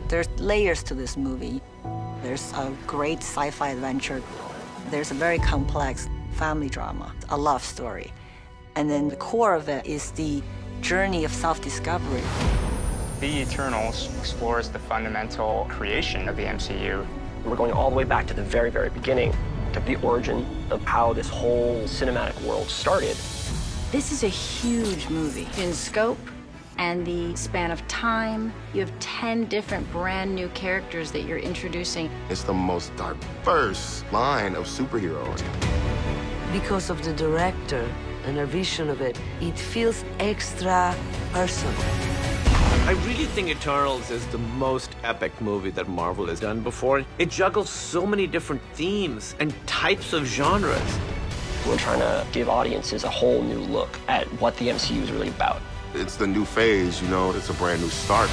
There's layers to this movie. There's a great sci-fi adventure. There's a very complex family drama, a love story. And then the core of it is the journey of self-discovery. The Eternals explores the fundamental creation of the MCU. We're going all the way back to the very, very beginning, to the origin of how this whole cinematic world started. This is a huge movie in scope and the span of time. You have 10 different brand new characters that you're introducing. It's the most diverse line of superheroes. Because of the director and our vision of it, it feels extra personal. I really think Eternals is the most epic movie that Marvel has done before. It juggles so many different themes and types of genres. We're trying to give audiences a whole new look at what the MCU is really about. It's the new phase, you know, it's a brand new start.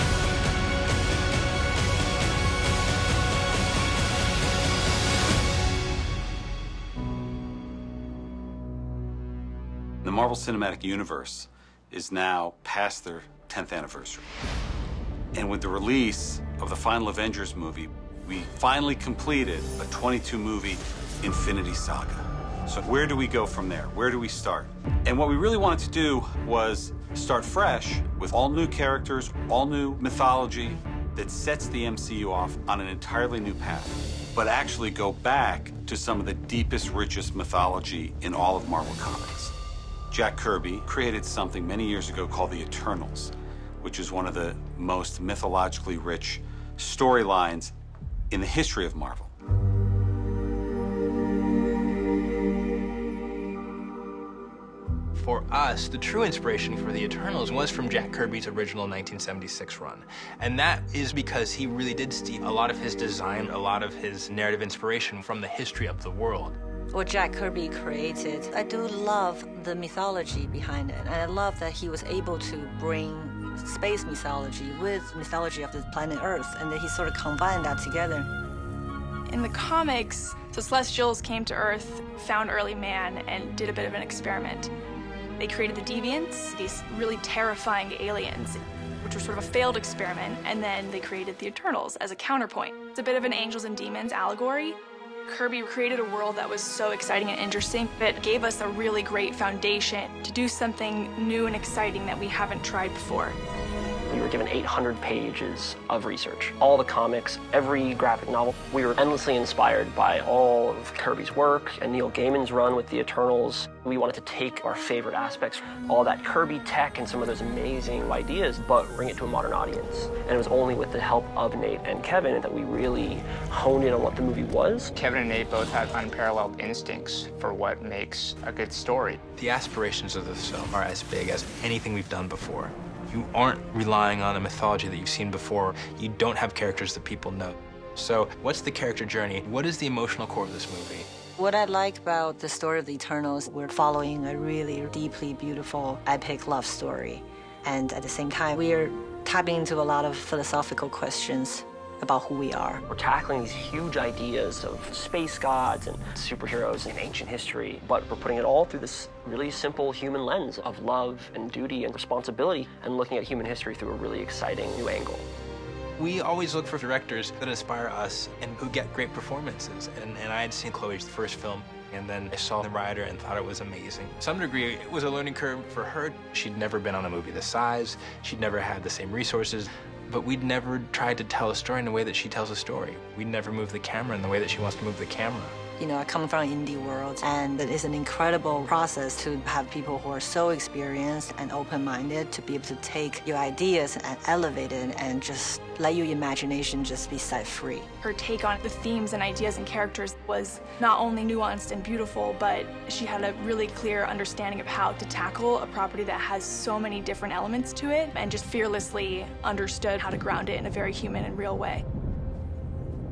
The Marvel Cinematic Universe is now past their 10th anniversary. And with the release of the final Avengers movie, we finally completed a 22-movie Infinity Saga. So where do we go from there? Where do we start? And what we really wanted to do was start fresh with all new characters, all new mythology that sets the MCU off on an entirely new path, but actually go back to some of the deepest, richest mythology in all of Marvel Comics. Jack Kirby created something many years ago called the Eternals, which is one of the most mythologically rich storylines in the history of Marvel. For us, the true inspiration for the Eternals was from Jack Kirby's original 1976 run. And that is because he really did steal a lot of his design, a lot of his narrative inspiration from the history of the world. What Jack Kirby created, I do love the mythology behind it. And I love that he was able to bring space mythology with mythology of the planet Earth, and that he sort of combined that together. In the comics, the Celestials came to Earth, found early man, and did a bit of an experiment. They created the Deviants, these really terrifying aliens, which were sort of a failed experiment, and then they created the Eternals as a counterpoint. It's a bit of an angels and demons allegory. Kirby created a world that was so exciting and interesting that gave us a really great foundation to do something new and exciting that we haven't tried before. We were given 800 pages of research. All the comics, every graphic novel. We were endlessly inspired by all of Kirby's work and Neil Gaiman's run with the Eternals. We wanted to take our favorite aspects, all that Kirby tech and some of those amazing ideas, but bring it to a modern audience. And it was only with the help of Nate and Kevin that we really honed in on what the movie was. Kevin and Nate both have unparalleled instincts for what makes a good story. The aspirations of this film are as big as anything we've done before. You aren't relying on a mythology that you've seen before. You don't have characters that people know. So what's the character journey? What is the emotional core of this movie? What I like about the story of the Eternals, we're following a really deeply beautiful, epic love story. And at the same time, we're tapping into a lot of philosophical questions about who we are. We're tackling these huge ideas of space gods and superheroes in ancient history, but we're putting it all through this really simple human lens of love and duty and responsibility, and looking at human history through a really exciting new angle. We always look for directors that inspire us and who get great performances. And I had seen Chloe's first film, and then I saw The Rider and thought it was amazing. To some degree, it was a learning curve for her. She'd never been on a movie this size. She'd never had the same resources. But we'd never tried to tell a story in the way that she tells a story. We'd never moved the camera in the way that she wants to move the camera. You know, I come from an indie world, and it is an incredible process to have people who are so experienced and open-minded to be able to take your ideas and elevate it and just let your imagination just be set free. Her take on the themes and ideas and characters was not only nuanced and beautiful, but she had a really clear understanding of how to tackle a property that has so many different elements to it, and just fearlessly understood how to ground it in a very human and real way.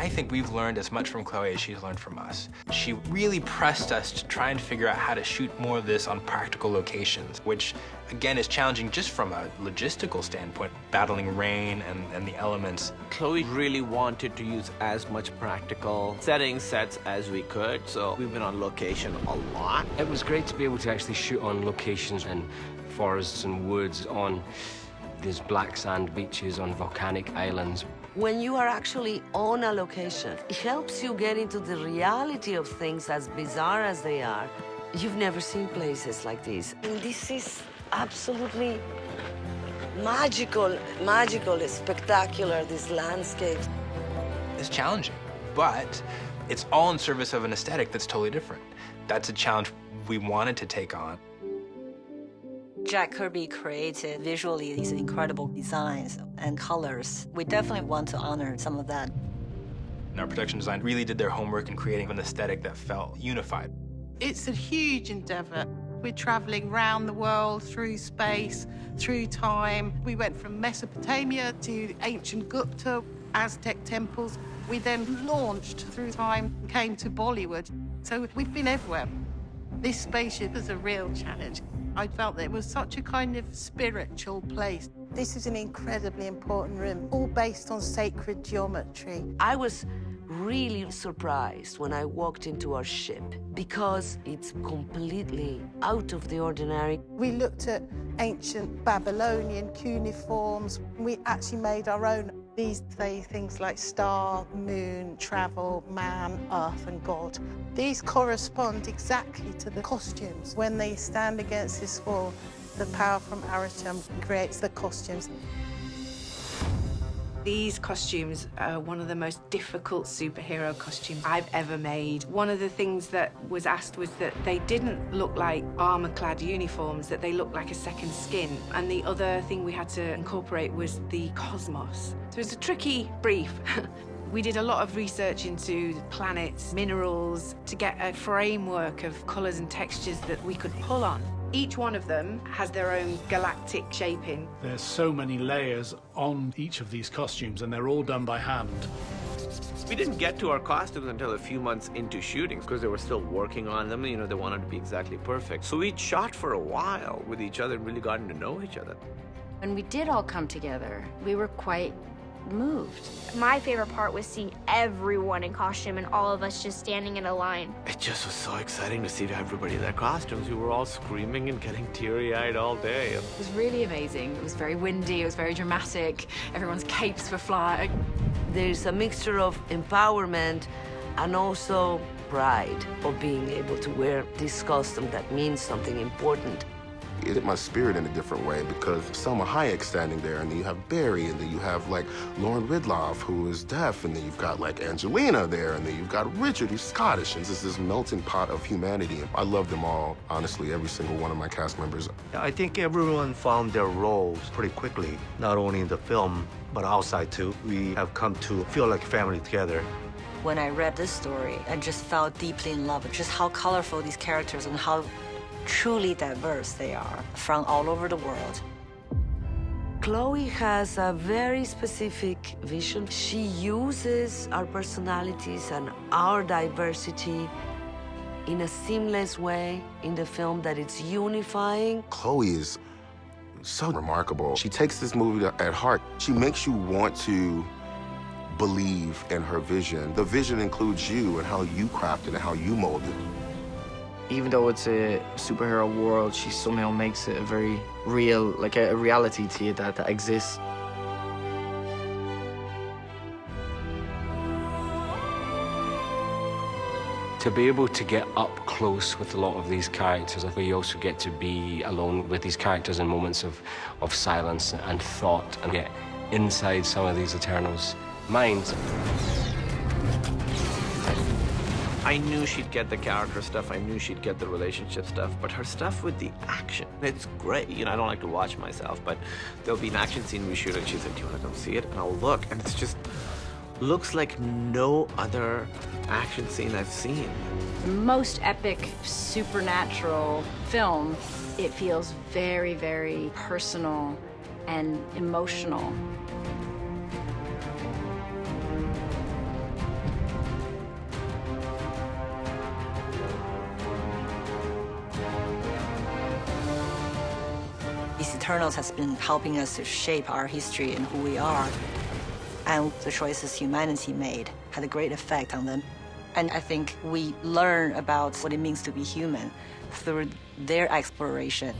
I think we've learned as much from Chloe as she's learned from us. She really pressed us to try and figure out how to shoot more of this on practical locations, which again is challenging just from a logistical standpoint, battling rain and the elements. Chloe really wanted to use as much practical sets as we could, so we've been on location a lot. It was great to be able to actually shoot on locations and forests and woods, on these black sand beaches, on volcanic islands. when you are actually on a location. It helps you get into the reality of things, as bizarre as they are. You've never seen places like this. And this is absolutely magical, spectacular, this landscape. It's challenging, but it's all in service of an aesthetic that's totally different. That's a challenge we wanted to take on. Jack Kirby created visually these incredible designs and colors. We definitely want to honor some of that. And our production design really did their homework in creating an aesthetic that felt unified. It's a huge endeavor. We're traveling around the world, through space, through time. We went from Mesopotamia to ancient Gupta, Aztec temples. We then launched through time, came to Bollywood. So we've been everywhere. This spaceship is a real challenge. I felt that it was such a kind of spiritual place. This is an incredibly important room, all based on sacred geometry. I was really surprised when I walked into our ship because it's completely out of the ordinary. We looked at ancient Babylonian cuneiforms. We actually made our own. These say things like star, moon, travel, man, earth, and God. These correspond exactly to the costumes. When they stand against this wall, the power from Arishem creates the costumes. These costumes are one of the most difficult superhero costumes I've ever made. One of the things that was asked was that they didn't look like armor-clad uniforms, that they looked like a second skin. And the other thing we had to incorporate was the cosmos. So it's a tricky brief. We did a lot of research into planets, minerals, to get a framework of colors and textures that we could pull on. Each one of them has their own galactic shaping. There's so many layers on each of these costumes, and they're all done by hand. We didn't get to our costumes until a few months into shooting because they were still working on them. You know, they wanted to be exactly perfect. So we shot for a while with each other and really gotten to know each other. When we did all come together, we were quite moved. My favorite part was seeing everyone in costume and all of us just standing in a line. It just was so exciting to see everybody in their costumes. We were all screaming and getting teary-eyed all day. It was really amazing. It was very windy, it was very dramatic. Everyone's capes were flying. There's a mixture of empowerment and also pride of being able to wear this costume that means something important. It hit my spirit in a different way because Selma Hayek's standing there, and then you have Barry, and then you have, like, Lauren Ridloff, who is deaf, and then you've got, like, Angelina there, and then you've got Richard, who's Scottish, and it's this melting pot of humanity. I love them all, honestly, every single one of my cast members. I think everyone found their roles pretty quickly, not only in the film, but outside, too. We have come to feel like family together. When I read this story, I just fell deeply in love with just how colorful these characters and how truly diverse they are from all over the world. Chloe has a very specific vision. She uses our personalities and our diversity in a seamless way in the film that it's unifying. Chloe is so remarkable. She takes this movie at heart. She makes you want to believe in her vision. The vision includes you and how you craft it and how you mold it. Even though it's a superhero world, she somehow makes it a very real, like a reality to you that exists. To be able to get up close with a lot of these characters, we also get to be alone with these characters in moments of silence and thought and get inside some of these Eternals' minds. I knew she'd get the character stuff, I knew she'd get the relationship stuff, but her stuff with the action, it's great. You know, I don't like to watch myself, but there'll be an action scene we shoot and she said, do you want to come see it? And I'll look, and it's just, looks like no other action scene I've seen. The most epic supernatural film, it feels very, very personal and emotional. These Eternals has been helping us to shape our history and who we are. And the choices humanity made had a great effect on them. And I think we learn about what it means to be human through their exploration.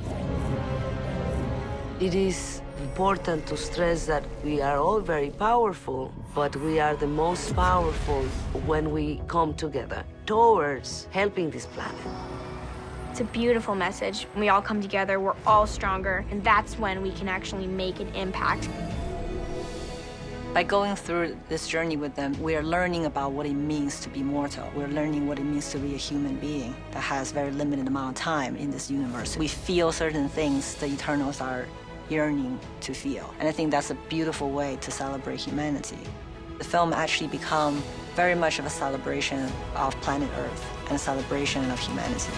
It is important to stress that we are all very powerful, but we are the most powerful when we come together towards helping this planet. It's a beautiful message. When we all come together, we're all stronger, and that's when we can actually make an impact. By going through this journey with them, we are learning about what it means to be mortal. We're learning what it means to be a human being that has very limited amount of time in this universe. We feel certain things the Eternals are yearning to feel. And I think that's a beautiful way to celebrate humanity. The film actually become very much of a celebration of planet Earth and a celebration of humanity.